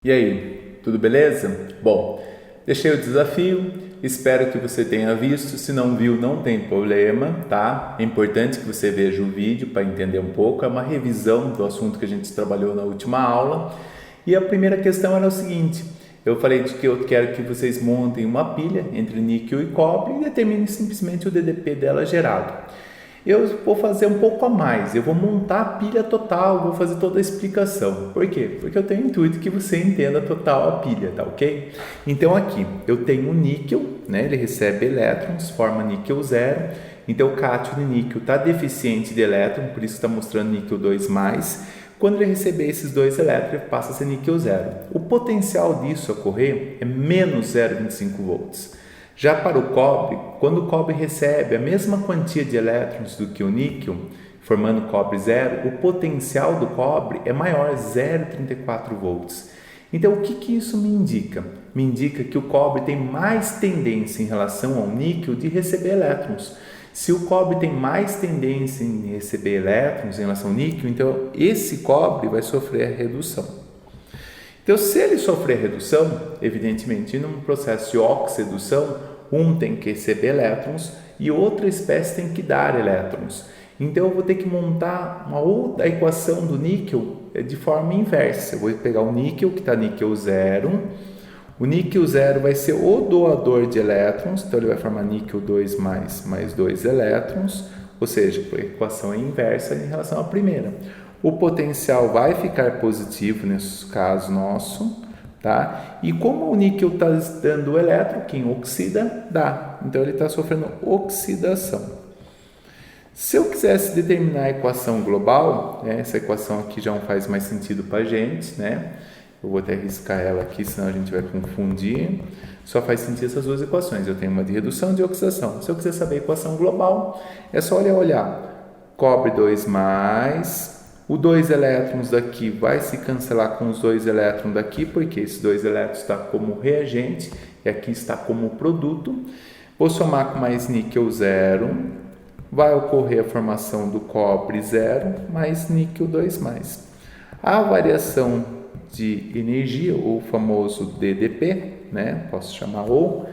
E aí, tudo beleza? Bom, deixei o desafio, espero que você tenha visto. Se não viu, não tem problema, tá? É importante que você veja o vídeo para entender um pouco. É uma revisão do assunto que a gente trabalhou na última aula. E a primeira questão era o seguinte: eu falei de que eu quero que vocês montem uma pilha entre níquel e cobre e determinem simplesmente o DDP dela gerado. Eu vou fazer um pouco a mais, eu vou montar a pilha total, vou fazer toda a explicação. Por quê? Porque eu tenho o intuito que você entenda total a pilha, tá ok? Então aqui, eu tenho um níquel, né? Ele recebe elétrons, forma níquel zero. Então o cátion de níquel está deficiente de elétron, por isso está mostrando níquel 2+. Quando ele receber esses dois elétrons, ele passa a ser níquel zero. O potencial disso ocorrer é menos 0,25 volts. Já para o cobre, quando o cobre recebe a mesma quantia de elétrons do que o níquel, formando cobre zero, o potencial do cobre é maior, 0,34 volts. Então, o que isso me indica? Me indica que o cobre tem mais tendência em relação ao níquel de receber elétrons. Se o cobre tem mais tendência em receber elétrons em relação ao níquel, então esse cobre vai sofrer a redução. Então, se ele sofrer redução, evidentemente, num processo de oxidação, um tem que receber elétrons e outra espécie tem que dar elétrons. Então, eu vou ter que montar uma outra equação do níquel de forma inversa. Eu vou pegar o níquel, que está níquel zero. O níquel zero vai ser o doador de elétrons, então ele vai formar níquel 2+, mais 2 elétrons, ou seja, a equação é inversa em relação à primeira. O potencial vai ficar positivo nesse caso nosso, tá? E como o níquel está dando elétron, quem oxida dá, então ele está sofrendo oxidação. Se eu quisesse determinar a equação global, né, essa equação aqui já não faz mais sentido para a gente, né? Eu vou até riscar ela aqui, senão a gente vai confundir. Só faz sentido essas duas equações. Eu tenho uma de redução e de oxidação. Se eu quiser saber a equação global, é só olhar. Cobre 2+, o 2 elétrons daqui vai se cancelar com os 2 elétrons daqui, porque esses 2 elétrons está como reagente e aqui está como produto. Vou somar com mais níquel zero, vai ocorrer a formação do cobre zero mais níquel 2+. A variação de energia, o famoso DDP, né? Posso chamar ou,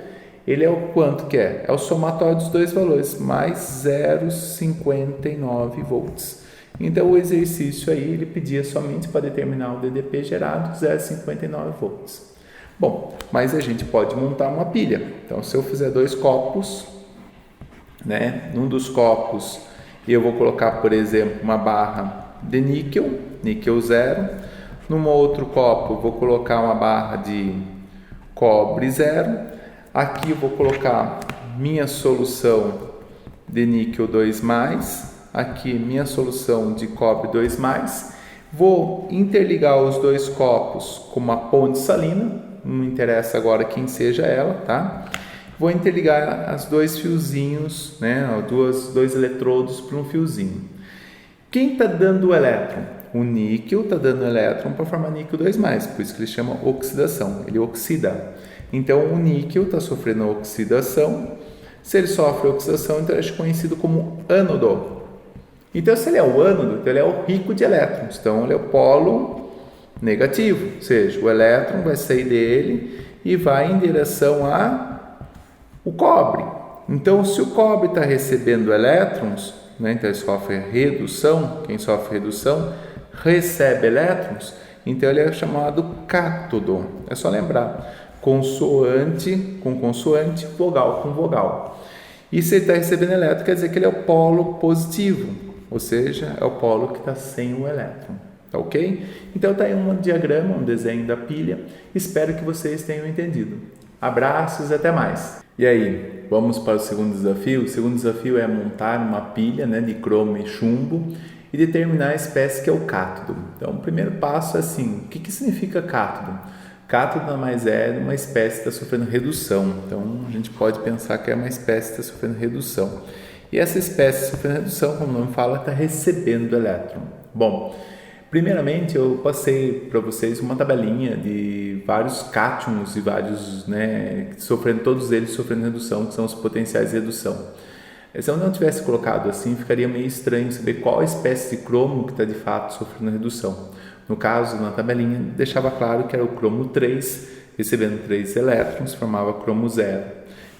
ele é o quanto que é? É o somatório dos dois valores, mais 0,59 volts. Então, o exercício aí, ele pedia somente para determinar o DDP gerado, 0,59 volts. Bom, mas a gente pode montar uma pilha. Então, se eu fizer dois copos, né? Num dos copos, eu vou colocar, por exemplo, uma barra de níquel, níquel zero. Num outro copo, eu vou colocar uma barra de cobre zero. Aqui eu vou colocar minha solução de níquel 2+, aqui minha solução de cobre 2+. Vou interligar os dois copos com uma ponte salina, não interessa agora quem seja ela, tá? Vou interligar as dois fiozinhos, né, dois eletrodos para um fiozinho. Quem está dando o elétron? O níquel está dando elétron para formar níquel 2+, por isso que ele chama oxidação, ele oxida. Então, o níquel está sofrendo oxidação. Se ele sofre oxidação, então ele é conhecido como ânodo. Então, se ele é o ânodo, então ele é o rico de elétrons, então ele é o polo negativo, ou seja, o elétron vai sair dele e vai em direção ao cobre. Então, se o cobre está recebendo elétrons, né, então ele sofre redução, quem sofre redução recebe elétrons, então ele é chamado cátodo. É só lembrar, consoante com consoante, vogal com vogal. E se ele está recebendo elétron, quer dizer que ele é o polo positivo, ou seja, é o polo que está sem o elétron, tá ok? Então está aí um diagrama, um desenho da pilha. Espero que vocês tenham entendido. Abraços e até mais. E aí, vamos para o segundo desafio? O segundo desafio é montar uma pilha, né, de cromo e chumbo e determinar a espécie que é o cátodo. Então, o primeiro passo é assim: o que significa cátodo? Cátodo nada mais é uma espécie que está sofrendo redução. Então, a gente pode pensar que é uma espécie que está sofrendo redução. E essa espécie sofrendo redução, como o nome fala, está recebendo elétron. Bom, primeiramente eu passei para vocês uma tabelinha de vários cátions e vários, né, todos eles sofrendo redução, que são os potenciais de redução. Se eu não tivesse colocado assim, ficaria meio estranho saber qual a espécie de cromo que está de fato sofrendo redução. No caso, na tabelinha, deixava claro que era o cromo 3, recebendo 3 elétrons, formava cromo 0.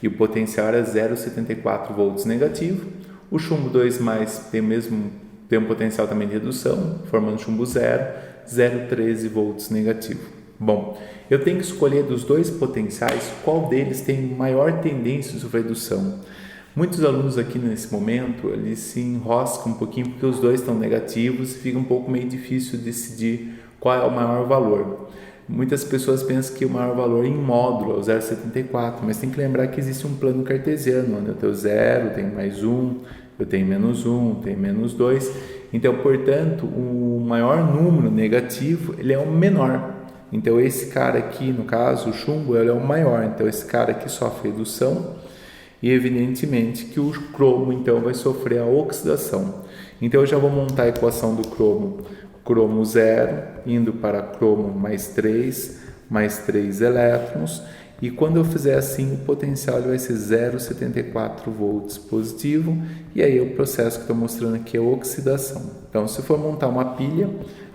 E o potencial era 0,74 volts negativo. O chumbo 2+, tem um potencial também de redução, formando chumbo 0, 0,13 volts negativo. Bom, eu tenho que escolher dos dois potenciais qual deles tem maior tendência de redução. Muitos alunos aqui nesse momento, eles se enroscam um pouquinho porque os dois estão negativos e fica um pouco meio difícil decidir qual é o maior valor. Muitas pessoas pensam que o maior valor em módulo é o 0,74, mas tem que lembrar que existe um plano cartesiano, onde eu tenho 0, tenho mais 1, eu tenho menos 1, tenho menos 2. Então, portanto, o maior número negativo, ele é o menor. Então, esse cara aqui, no caso, o chumbo, ele é o maior. Então, esse cara aqui sofre redução e, evidentemente, que o cromo, então, vai sofrer a oxidação. Então, eu já vou montar a equação do cromo. Cromo 0, indo para cromo mais 3 elétrons. E quando eu fizer assim, o potencial vai ser 0,74 volts positivo. E aí, o processo que estou mostrando aqui é a oxidação. Então, se for montar uma pilha,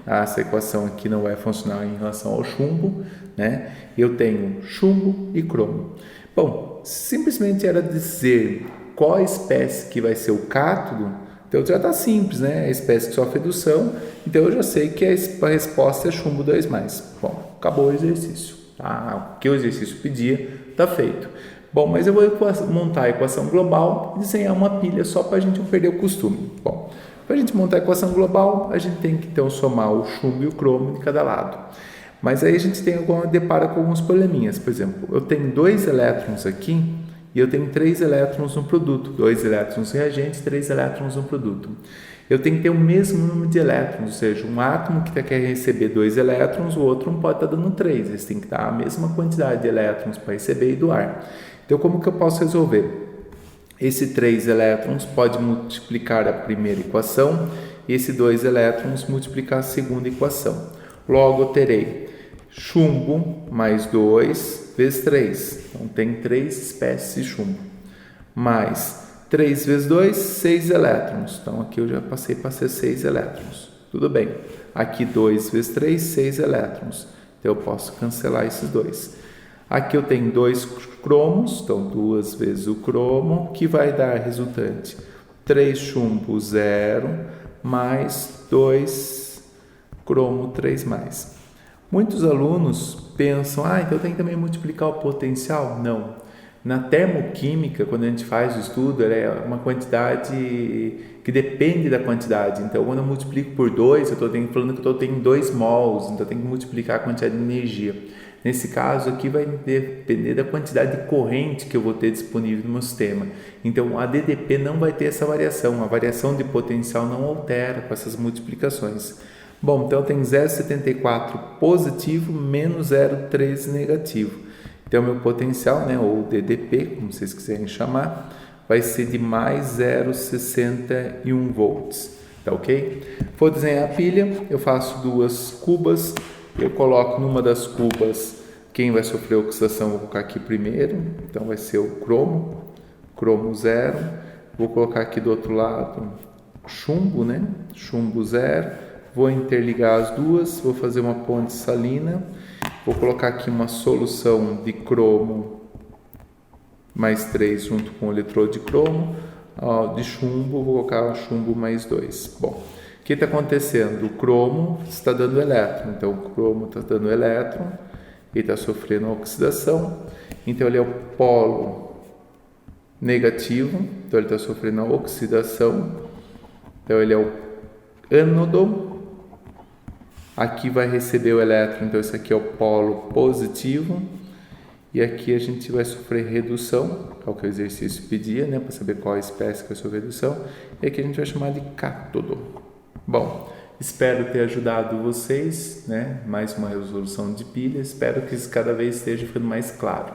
essa equação aqui não vai funcionar em relação ao chumbo, né? Eu tenho chumbo e cromo. Bom, simplesmente era dizer qual a espécie que vai ser o cátodo. Então já está simples, né? A espécie que sofre redução, então eu já sei que a resposta é chumbo 2+. Bom, acabou o exercício. Tá? O que o exercício pedia está feito. Bom, mas eu vou montar a equação global e desenhar uma pilha só para a gente não perder o costume. Bom, para a gente montar a equação global, a gente tem que então somar o chumbo e o cromo de cada lado. Mas aí a gente depara com alguns probleminhas. Por exemplo, eu tenho 2 elétrons aqui e eu tenho 3 elétrons no produto. 2 elétrons reagentes, 3 elétrons no produto. Eu tenho que ter o mesmo número de elétrons, ou seja, um átomo que quer receber 2 elétrons, o outro não pode estar dando 3. Eles têm que dar a mesma quantidade de elétrons para receber e doar. Então, como que eu posso resolver? Esse 3 elétrons pode multiplicar a primeira equação e esse 2 elétrons multiplicar a segunda equação. Logo, eu terei chumbo mais 2 vezes 3. Então, tem 3 espécies de chumbo. Mais 3 vezes 2, 6 elétrons. Então, aqui eu já passei para ser 6 elétrons. Tudo bem. Aqui 2 vezes 3, 6 elétrons. Então, eu posso cancelar esses 2. Aqui eu tenho 2 cromos, então 2 vezes o cromo, que vai dar resultante 3 chumbo 0 mais 2 cromo 3+. Muitos alunos pensam, então tem que também multiplicar o potencial? Não. Na termoquímica, quando a gente faz o estudo, é uma quantidade que depende da quantidade. Então, quando eu multiplico por 2, eu estou falando que eu tenho 2 mols, então eu tenho que multiplicar a quantidade de energia. Nesse caso aqui vai depender da quantidade de corrente que eu vou ter disponível no meu sistema. Então, a DDP não vai ter essa variação. A variação de potencial não altera com essas multiplicações. Bom, então eu tenho 0,74 positivo menos 0,13 negativo. Então, meu potencial, ou DDP, como vocês quiserem chamar, vai ser de mais 0,61 volts. Tá ok? Vou desenhar a pilha, eu faço 2 cubas, eu coloco numa das cubas quem vai sofrer oxidação, vou colocar aqui primeiro, então vai ser o cromo 0. Vou colocar aqui do outro lado chumbo, chumbo 0. Vou interligar as duas, vou fazer uma ponte salina. Vou colocar aqui uma solução de cromo mais 3 junto com o eletrodo de cromo. De chumbo, vou colocar chumbo mais 2. Bom, o que está acontecendo? O cromo está dando elétron. Então, o cromo está dando elétron e está sofrendo oxidação. Então, ele é o polo negativo. Então, ele está sofrendo a oxidação. Então, ele é o ânodo. Aqui vai receber o elétron, então esse aqui é o polo positivo. E aqui a gente vai sofrer redução, que é o que o exercício pedia, para saber qual a espécie que vai sofrer redução. E aqui a gente vai chamar de cátodo. Bom, espero ter ajudado vocês, mais uma resolução de pilha. Espero que isso cada vez esteja ficando mais claro.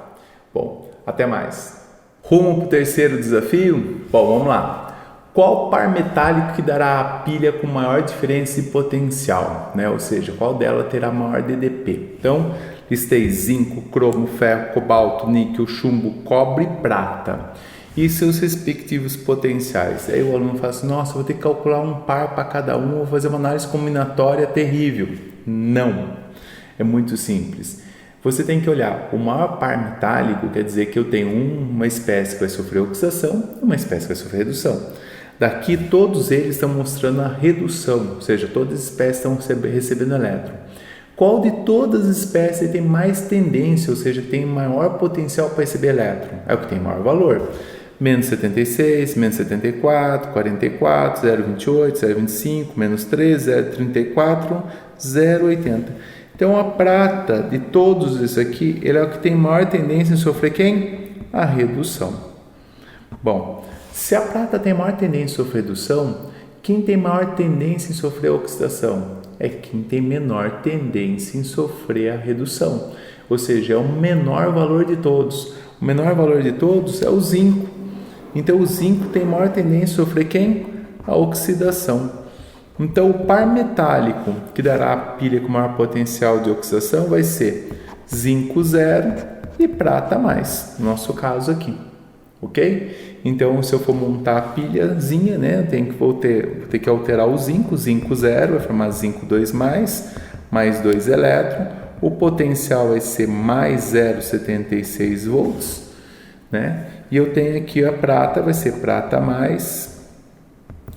Bom, até mais. Rumo para o terceiro desafio? Bom, vamos lá. Qual par metálico que dará a pilha com maior diferença de potencial? Ou seja, qual dela terá maior DDP? Então, listei zinco, cromo, ferro, cobalto, níquel, chumbo, cobre e prata. E seus respectivos potenciais. Aí o aluno fala assim, nossa, vou ter que calcular um par para cada um, vou fazer uma análise combinatória terrível. Não. É muito simples. Você tem que olhar o maior par metálico, quer dizer que eu tenho uma espécie que vai sofrer oxidação e uma espécie que vai sofrer redução. Daqui todos eles estão mostrando a redução, ou seja, todas as espécies estão recebendo elétron. Qual de todas as espécies tem mais tendência, ou seja, tem maior potencial para receber elétron? É o que tem maior valor. Menos 76, menos 74, 44, 0,28, 0,25, menos 13, 0,34, 0,80. Então a prata de todos isso aqui, ele é o que tem maior tendência em sofrer quem? A redução. Bom, se a prata tem maior tendência em sofrer redução, quem tem maior tendência em sofrer oxidação? É quem tem menor tendência em sofrer a redução. Ou seja, é o menor valor de todos. O menor valor de todos é o zinco. Então o zinco tem maior tendência a sofrer quem? A oxidação. Então o par metálico que dará a pilha com maior potencial de oxidação vai ser zinco 0 e prata mais, no nosso caso aqui, ok? Então se eu for montar a pilhazinha, né, vou ter que alterar o zinco 0 vai formar zinco 2 mais 2 elétrons, o potencial vai ser mais 0,76 volts, né? E eu tenho aqui a prata, vai ser prata mais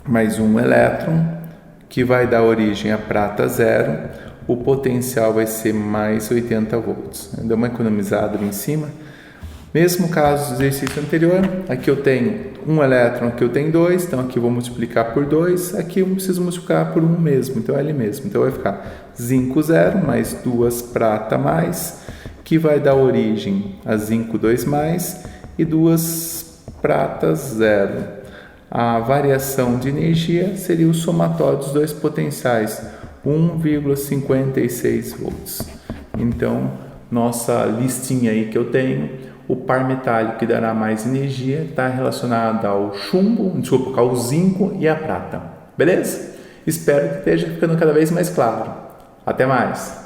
1 elétron, que vai dar origem a prata 0, o potencial vai ser mais 80 volts. Deu uma economizada ali em cima. Mesmo caso do exercício anterior, aqui eu tenho 1 elétron, aqui eu tenho 2, então aqui eu vou multiplicar por 2, aqui eu preciso multiplicar por 1 mesmo, então é ali mesmo. Então vai ficar zinco 0 mais 2 prata mais, que vai dar origem a zinco 2 mais e 2 pratas 0. A variação de energia seria o somatório dos dois potenciais, 1,56 volts. Então, nossa listinha aí que eu tenho, o par metálico que dará mais energia está relacionado ao ao zinco e à prata. Beleza? Espero que esteja ficando cada vez mais claro. Até mais!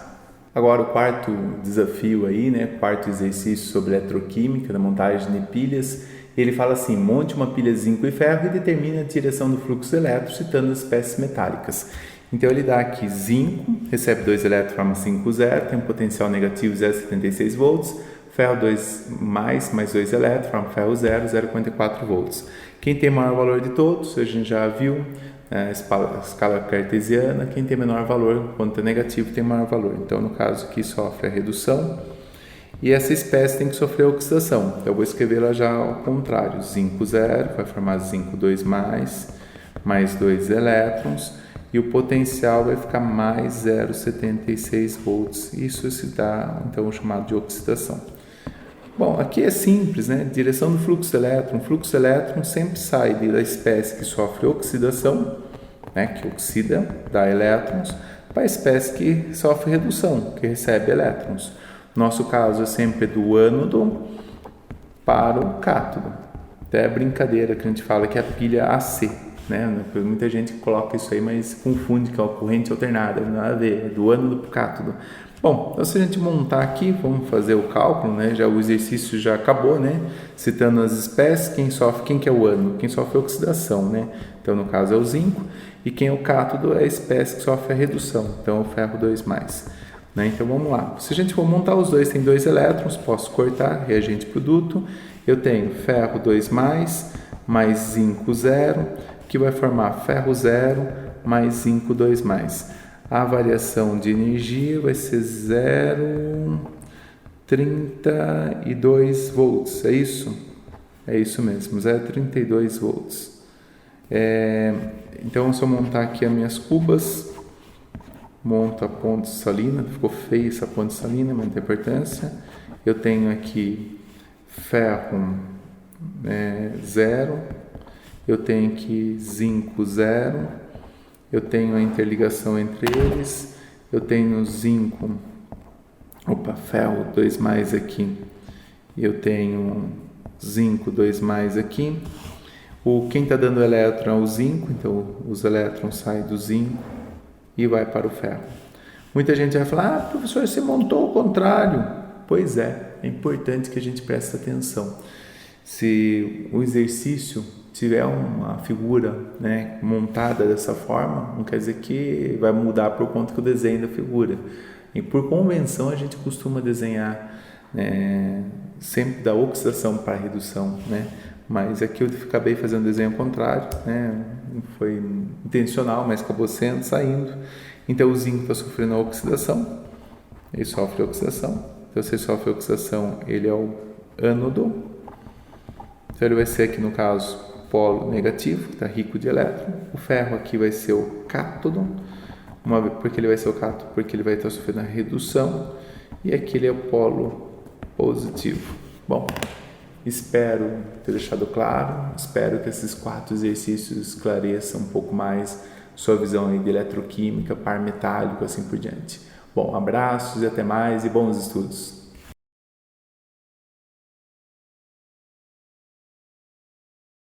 Agora o quarto desafio aí, né? Quarto exercício sobre eletroquímica, da montagem de pilhas. Ele fala assim: monte uma pilha zinco e ferro e determine a direção do fluxo elétrico citando as espécies metálicas. Então ele dá aqui zinco, recebe 2 elétrons, forma 5 0, tem um potencial negativo 0,76 volts, ferro 2 mais 2 elétrons, forma ferro 0, 0,44 volts. Quem tem maior valor de todos, a gente já viu, a escala cartesiana, quem tem menor valor, quando é negativo, tem maior valor. Então no caso aqui sofre a redução. E essa espécie tem que sofrer oxidação. Então, eu vou escrever lá já ao contrário. Zinco 0 vai formar zinco 2 mais 2 elétrons. E o potencial vai ficar mais 0,76 volts. Isso se dá, então, o chamado de oxidação. Bom, aqui é simples, né? Direção do fluxo elétron. O fluxo elétron sempre sai da espécie que sofre oxidação, né? Que oxida, dá elétrons, para a espécie que sofre redução, que recebe elétrons. Nosso caso é sempre do ânodo para o cátodo. Até a brincadeira que a gente fala que é a pilha AC, né? Muita gente coloca isso aí, mas confunde que é a corrente alternada, não tem nada a ver, é do ânodo para o cátodo. Bom, então se a gente montar aqui, vamos fazer o cálculo, né? Já o exercício já acabou, né? Citando as espécies, quem que é o ânodo? Quem sofre oxidação, né? Então no caso é o zinco, e quem é o cátodo é a espécie que sofre a redução, então é o ferro 2 mais. Né? Então vamos lá, se a gente for montar os dois, tem 2 elétrons, posso cortar, reagente produto, eu tenho ferro 2 mais zinco 0, que vai formar ferro 0 mais zinco 2 mais. A variação de energia vai ser 0,32 volts, é isso? É isso mesmo, 0,32 volts. Então se eu montar aqui as minhas cubas, monto a ponte salina, ficou feia essa ponte salina, mas não tem importância. Eu tenho aqui ferro 0, eu tenho aqui zinco 0, eu tenho a interligação entre eles, eu tenho ferro 2 mais aqui, eu tenho zinco 2 mais aqui. Quem está dando elétron é o zinco, então os elétrons saem do zinco e vai para o ferro. Muita gente vai falar: professor, você montou o contrário. Pois é importante que a gente preste atenção. Se o exercício tiver uma figura, né, montada dessa forma, não quer dizer que vai mudar por conta que o desenho da figura. E por convenção a gente costuma desenhar, né, sempre da oxidação para a redução, né? Mas aqui eu acabei fazendo o desenho ao contrário, né? Não foi intencional, mas acabou saindo. Então o zinco está sofrendo a oxidação, ele sofre oxidação. Então se ele sofre oxidação, ele é o ânodo. Então ele vai ser aqui no caso polo negativo, que está rico de elétron. O ferro aqui vai ser o cátodo. Porque ele vai ser o cátodo? Porque ele vai estar sofrendo a redução. E aqui ele é o polo positivo. Bom, espero ter deixado claro. Espero que esses 4 exercícios esclareçam um pouco mais sua visão aí de eletroquímica, par metálico, assim por diante. Bom, abraços e até mais e bons estudos.